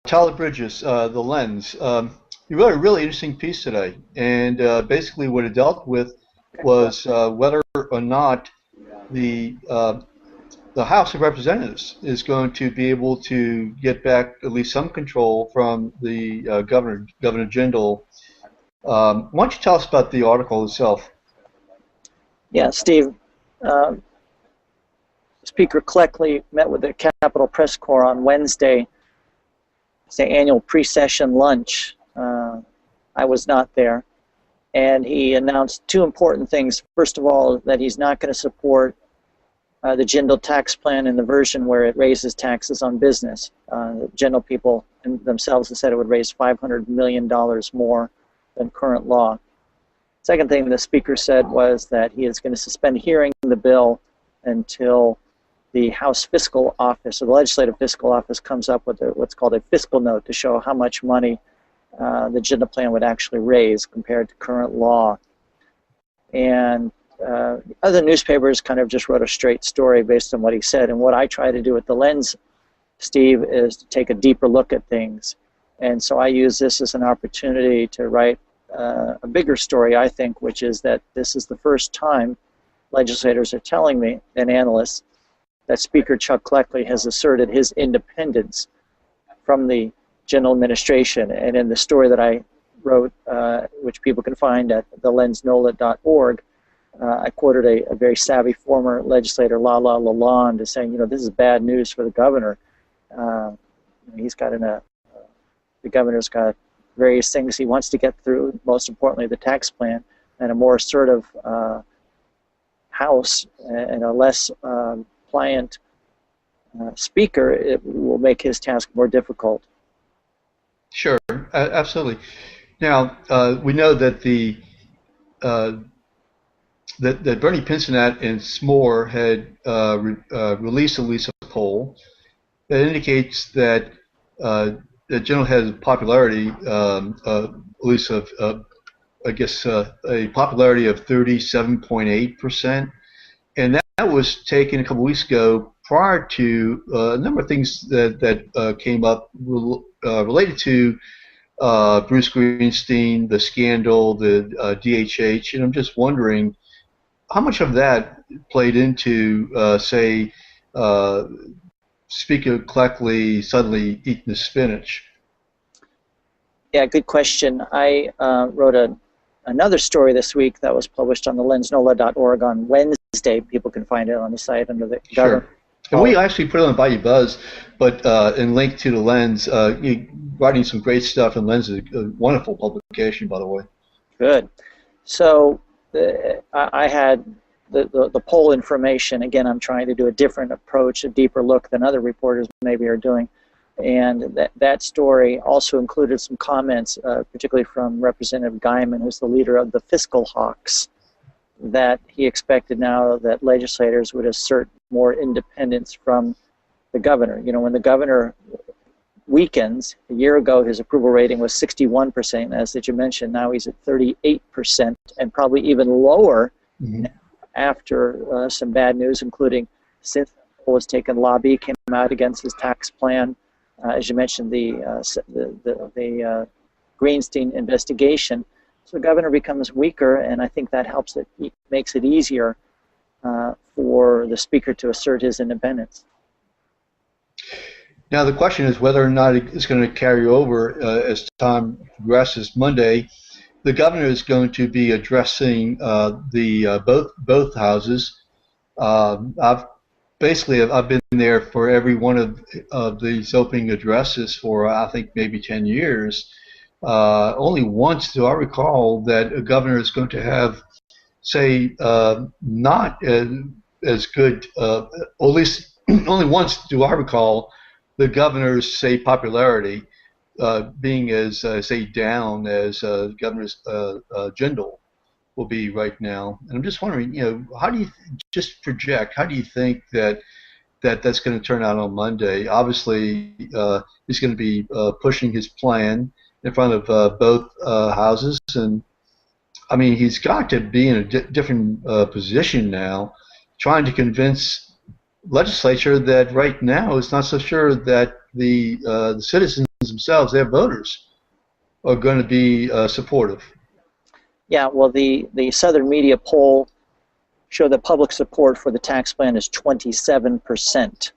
Tyler Bridges, The Lens. You wrote a really interesting piece today, and basically what it dealt with was whether or not the House of Representatives is going to be able to get back at least some control from the Governor Jindal. Why don't you tell us about the article itself? Yeah, Steve. Speaker Kleckley met with the Capitol Press Corps on Wednesday. It's the annual pre-session lunch. I was not there, and he announced two important things. First of all, that he's not going to support the Jindal tax plan in the version where it raises taxes on business. The Jindal people themselves have said it would raise $500 million more than current law. Second thing the speaker said was that he is going to suspend hearing the bill until the House Fiscal Office, or the Legislative Fiscal Office, comes up with what's called a fiscal note to show how much money the Jindal plan would actually raise compared to current law. And other newspapers kind of just wrote a straight story based on what he said. And what I try to do with The Lens, Steve, is to take a deeper look at things. And so I use this as an opportunity to write a bigger story, I think, which is that this is the first time legislators are telling me, and analysts, that Speaker Chuck Kleckley has asserted his independence from the Jindal administration. And in the story that I wrote, which people can find at thelensnola.org, I quoted a very savvy former legislator, Lala Lalonde, as saying, you know, this is bad news for the governor. He's got the governor's got various things he wants to get through, most importantly the tax plan, and a more assertive House and a less pliant speaker, it will make his task more difficult. Sure, absolutely. Now we know that that Bernie Pinsonat and SMOR had released a poll that indicates that that Jindal has a popularity, at least of I guess a popularity of 37.8%, and that was taken a couple weeks ago prior to a number of things that came up related to Bruce Greenstein, the scandal, the DHH, and I'm just wondering how much of that played into, say, Speaker Kleckley suddenly eating the spinach? Yeah, good question. I wrote another story this week that was published on thelensnola.org on Wednesday. People can find it on the site under the governor. Sure. And we actually put it on Bayoubuzz, but in link to the Lens, you're writing some great stuff, and Lens is a wonderful publication, by the way. Good. So I had the poll information. Again, I'm trying to do a different approach, a deeper look than other reporters maybe are doing. And that story also included some comments, particularly from Representative Guyman, who's the leader of the Fiscal Hawks, that he expected now that legislators would assert more independence from the governor. You know, when the governor weakens, a year ago his approval rating was 61%, as did you mention. Now he's at 38%, and probably even lower after some bad news, including Sith was taken lobby, came out against his tax plan. As you mentioned, the Greenstein investigation. So the governor becomes weaker, and I think that helps it, makes it easier for the speaker to assert his independence. Now the question is whether or not it's going to carry over as time progresses. Monday, the governor is going to be addressing both houses. I've been there for every one of these opening addresses for I think maybe 10 years. Only once do I recall that a governor is going to have, say, not as good, or at least only once do I recall the governor's, say, popularity being as say down as Governor Jindal will be right now. And I'm just wondering, how do you just project? How do you think that's going to turn out on Monday? Obviously, he's going to be pushing his plan in front of both houses, and I mean, he's got to be in a different position now, trying to convince legislature that right now it's not so sure that the citizens themselves, their voters, are going to be supportive. Yeah, well, the Southern media poll showed that public support for the tax plan is 27%,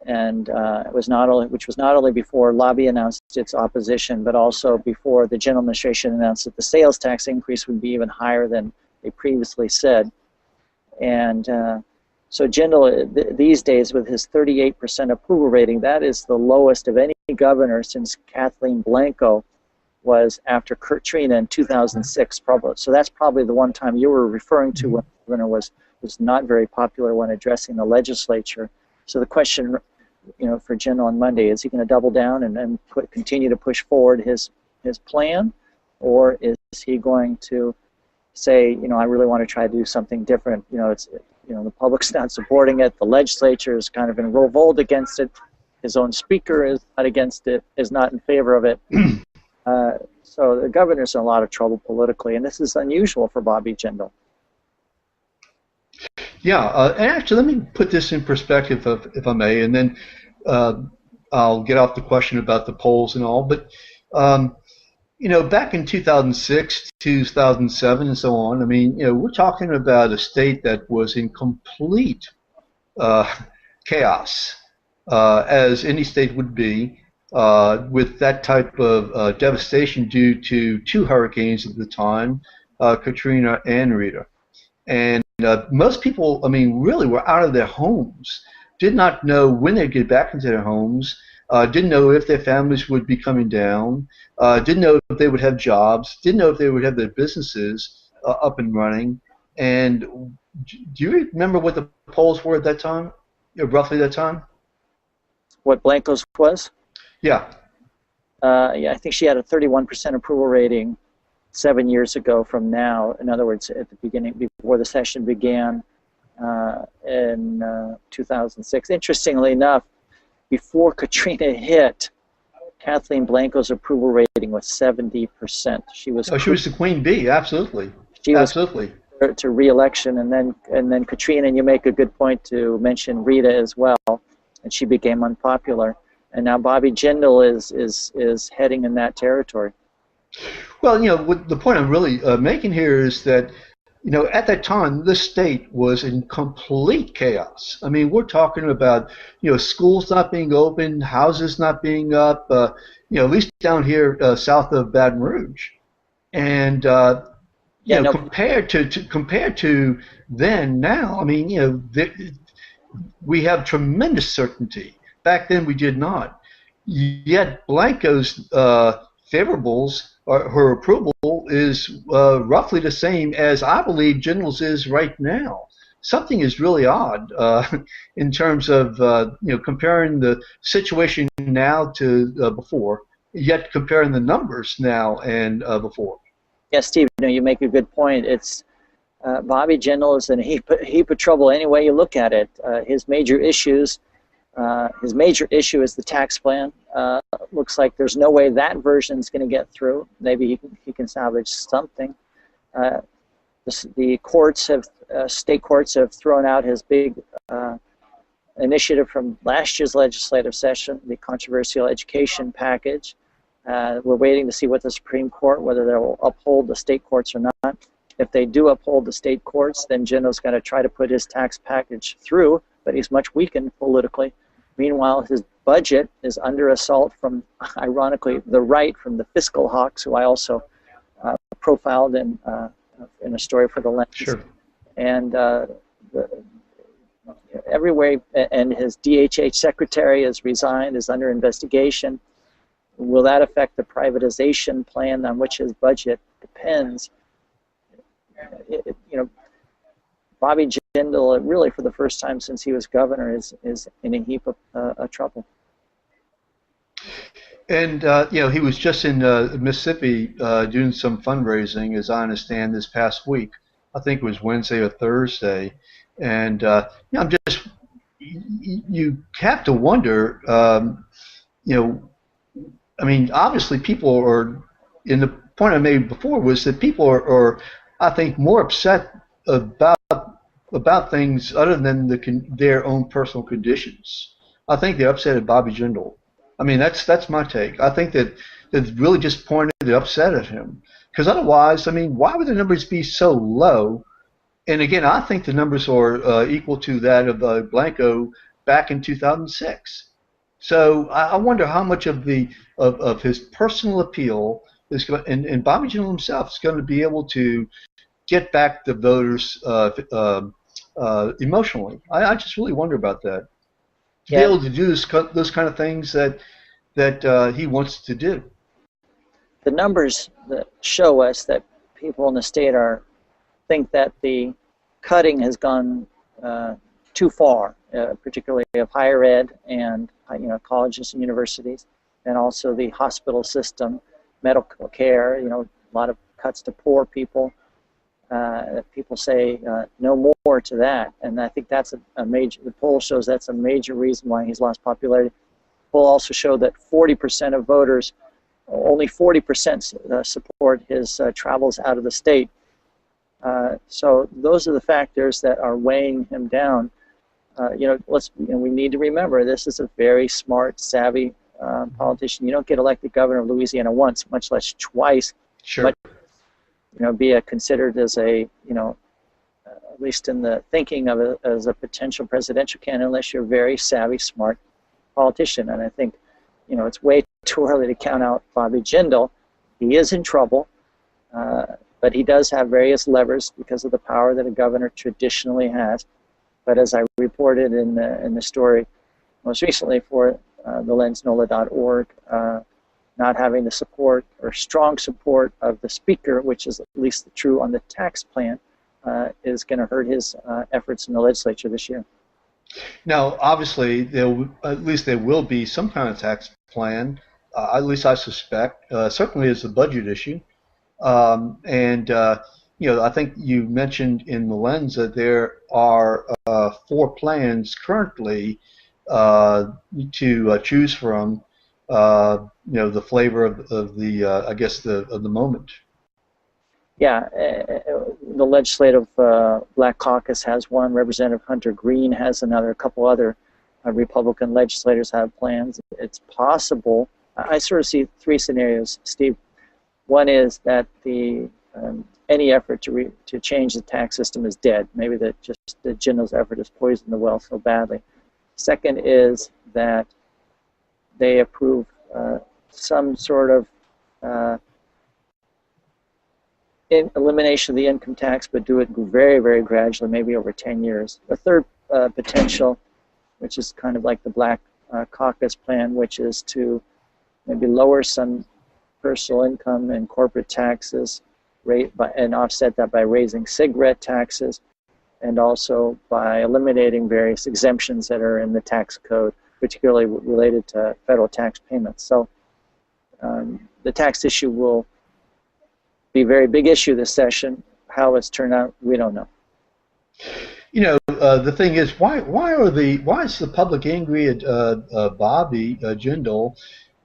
and which was not only before lobby announced its opposition, but also before the general administration announced that the sales tax increase would be even higher than they previously said. And so Jindal, these days, with his 38% approval rating, that is the lowest of any governor since Kathleen Blanco was after Katrina in 2006. Probably. So that's probably the one time you were referring to when the governor was not very popular when addressing the legislature. So the question, for Jindal on Monday, is he going to double down and continue to push forward his plan, or is he going to say, I really want to try to do something different? The public's not supporting it. The legislature is kind of in revolt against it. His own speaker is not against it, is not in favor of it. So the governor's in a lot of trouble politically, and this is unusual for Bobby Jindal. Yeah, and actually, let me put this in perspective, if I may, and then I'll get off the question about the polls and all. But back in 2006, 2007, and so on, I mean, we're talking about a state that was in complete chaos, as any state would be, with that type of devastation due to two hurricanes at the time, Katrina and Rita. And most people, I mean, really were out of their homes, did not know when they'd get back into their homes, didn't know if their families would be coming down, didn't know if they would have jobs, didn't know if they would have their businesses up and running. And do you remember what the polls were at that time, roughly that time? What Blanco's was? Yeah. Yeah, I think she had a 31% approval rating 7 years ago from now. In other words, at the beginning, before the session began in 2006. Interestingly enough, before Katrina hit, Kathleen Blanco's approval rating was 70%. She was the queen bee, absolutely. She was absolutely to re-election, and then Katrina, and you make a good point to mention Rita as well, and she became unpopular. And now Bobby Jindal is heading in that territory. Well, the point I'm really making here is that, at that time, this state was in complete chaos. I mean, we're talking about, schools not being open, houses not being up, at least down here south of Baton Rouge. And, compared to then, now, I mean, we have tremendous certainty. Back then, we did not. Yet Blanco's favorables, her approval, is roughly the same as I believe Jindal's is right now. Something is really odd in terms of comparing the situation now to before, yet comparing the numbers now and before. Yes, Steve, you make a good point. It's Bobby Jindal is in a heap of trouble any way you look at it. His major issue is the tax plan. Looks like there's no way that version is going to get through. Maybe he can salvage something. The courts state courts have thrown out his big initiative from last year's legislative session, the controversial education package. We're waiting to see what the Supreme Court, whether they'll uphold the state courts or not. If they do uphold the state courts, then Jindal's going to try to put his tax package through, but he's much weakened politically. Meanwhile, his budget is under assault from, ironically, the right, from the fiscal hawks, who I also profiled in a story for the Lens. Sure. And everywhere, and his DHH secretary has resigned, is under investigation. Will that affect the privatization plan on which his budget depends? Bobby Jindal, really for the first time since he was governor, is in a heap of trouble. And he was just in Mississippi doing some fundraising, as I understand, this past week. I think it was Wednesday or Thursday. And I'm just you have to wonder. You know, I mean, obviously, people are. In the point I made before was that people are I think, more upset about things other than their own personal conditions. I think they're upset at Bobby Jindal. I mean, that's my take. I think that it's really just pointed to upset at him. Because otherwise, I mean, why would the numbers be so low? And again, I think the numbers are equal to that of Blanco back in 2006. So I wonder how much of his personal appeal is going, and Bobby Jindal himself is going to be able to get back the voters emotionally. I just really wonder about that. To be able to do those kind of things that he wants to do. The numbers that show us that people in the state think that the cutting has gone too far, particularly of higher ed and colleges and universities, and also the hospital system, medical care. A lot of cuts to poor people. People say no more to that, and I think that's a major. The poll shows that's a major reason why he's lost popularity. The poll also showed that 40% of voters, only 40% support his travels out of the state. So those are the factors that are weighing him down. We need to remember this is a very smart, savvy politician. You don't get elected governor of Louisiana once, much less twice. Sure. Be considered as at least in the thinking of as a potential presidential candidate, unless you're a very savvy, smart politician. And I think, it's way too early to count out Bobby Jindal. He is in trouble, but he does have various levers because of the power that a governor traditionally has. But as I reported in the story most recently for thelensnola.org, not having the support or strong support of the speaker, which is at least true on the tax plan, is going to hurt his efforts in the legislature this year. Now, obviously, at least there will be some kind of tax plan. At least I suspect. Certainly, it's a budget issue, I think you mentioned in the lens that there are 4 plans currently to choose from. The flavor of the I guess of the moment. Yeah, the legislative Black Caucus has one. Representative Hunter Green has another. A couple other Republican legislators have plans. It's possible. I sort of see 3 scenarios, Steve. One is that any effort to change the tax system is dead. Maybe that Jindal's effort has poisoned the well so badly. Second is that they approve some sort of elimination of the income tax, but do it very, very gradually, maybe over 10 years. The third potential, which is kind of like the Black Caucus plan, which is to maybe lower some personal income and corporate taxes, and offset that by raising cigarette taxes, and also by eliminating various exemptions that are in the tax code, particularly related to federal tax payments. So the tax issue will be a very big issue this session. How it's turned out, we don't know. The thing is, why is the public angry at Bobby Jindal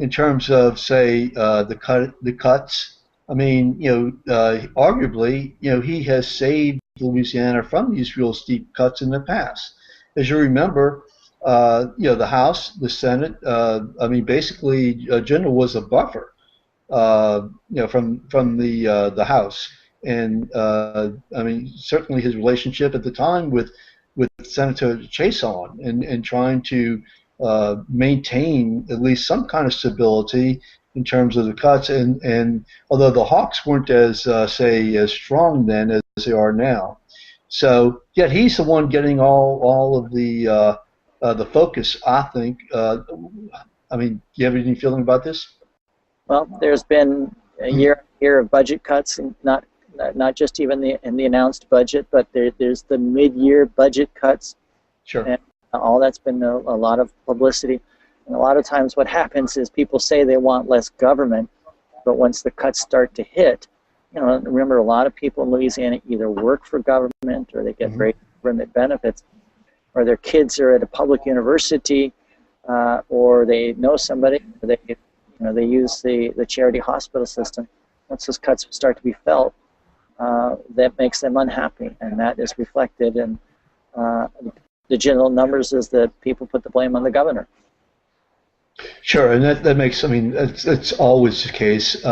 in terms of, say, the cuts? I mean, arguably, he has saved Louisiana from these real steep cuts in the past. As you remember, the House, the Senate, basically, Jindal was a buffer, from the House, and certainly his relationship at the time with Senator Chason, and trying to maintain at least some kind of stability in terms of the cuts, and although the Hawks weren't as strong then as they are now, so yet he's the one getting all of the focus, I think. Do you have any feeling about this? Well, there's been a year of budget cuts, and not just even in the announced budget, but there's the mid-year budget cuts. Sure. And all that's been a lot of publicity. And a lot of times what happens is people say they want less government, but once the cuts start to hit, you know, remember a lot of people in Louisiana either work for government or they get great government benefits, or their kids are at a public university, or they know somebody, or they use the charity hospital system. Once those cuts start to be felt, that makes them unhappy, and that is reflected in the general numbers is that people put the blame on the governor. Sure, and that makes, I mean, that's always the case.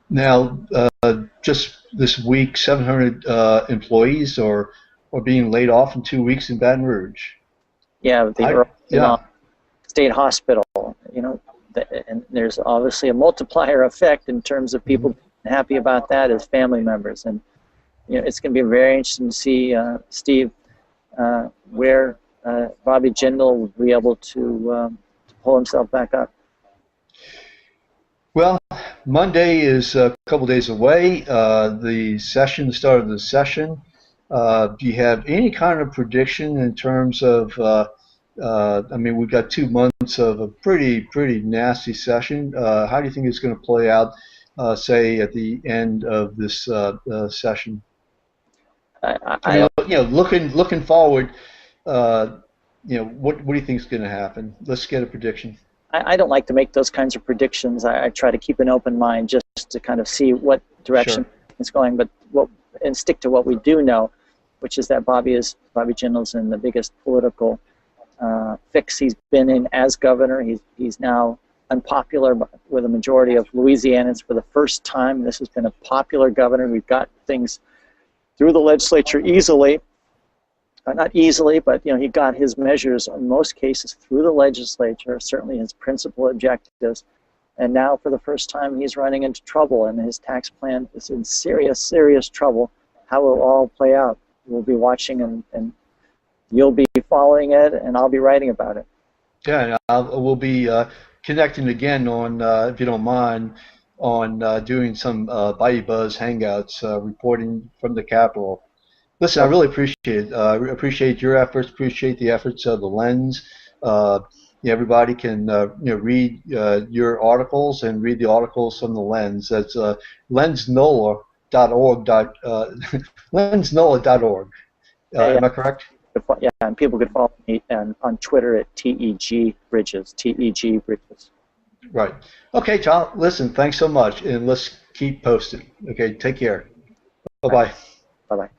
Now, just this week, 700 employees are being laid off in 2 weeks in Baton Rouge. Yeah, state hospital, you know, and there's obviously a multiplier effect in terms of people being happy about that as family members. And, you know, it's going to be very interesting to see, Steve, where Bobby Jindal will be able to pull himself back up. Well, Monday is a couple days away. The start of the session. Do you have any kind of prediction in terms of, I mean, we've got 2 months of a pretty nasty session. How do you think it's going to play out, say, at the end of this session? Looking forward, you know, what do you think is going to happen? Let's get a prediction. I don't like to make those kinds of predictions. I try to keep an open mind just to kind of see what direction it's going, and stick to what we do know, which is that Bobby Jindal's in the biggest political fix he's been in as governor. He's now unpopular with a majority of Louisianans for the first time. This has been a popular governor. We've got things through the legislature easily. Not easily, but you know, he got his measures in most cases through the legislature, certainly his principal objectives, and now for the first time he's running into trouble, and his tax plan is in serious trouble. How it will all play out, we'll be watching, and you'll be following it, and I'll be writing about it. Yeah, we'll be connecting again on, if you don't mind, on doing some Bayoubuzz hangouts, reporting from the Capitol. Listen, I really appreciate it. Appreciate your efforts. Appreciate the efforts of the Lens. Everybody can read your articles and read the articles from the Lens. That's lensnola.org. lensnola.org. Am I correct? Yeah, and people could follow me on Twitter at TEG Bridges. TEG Bridges. Right. Okay, Tom. Listen, thanks so much, and let's keep posting. Okay, take care. Bye bye. Bye bye.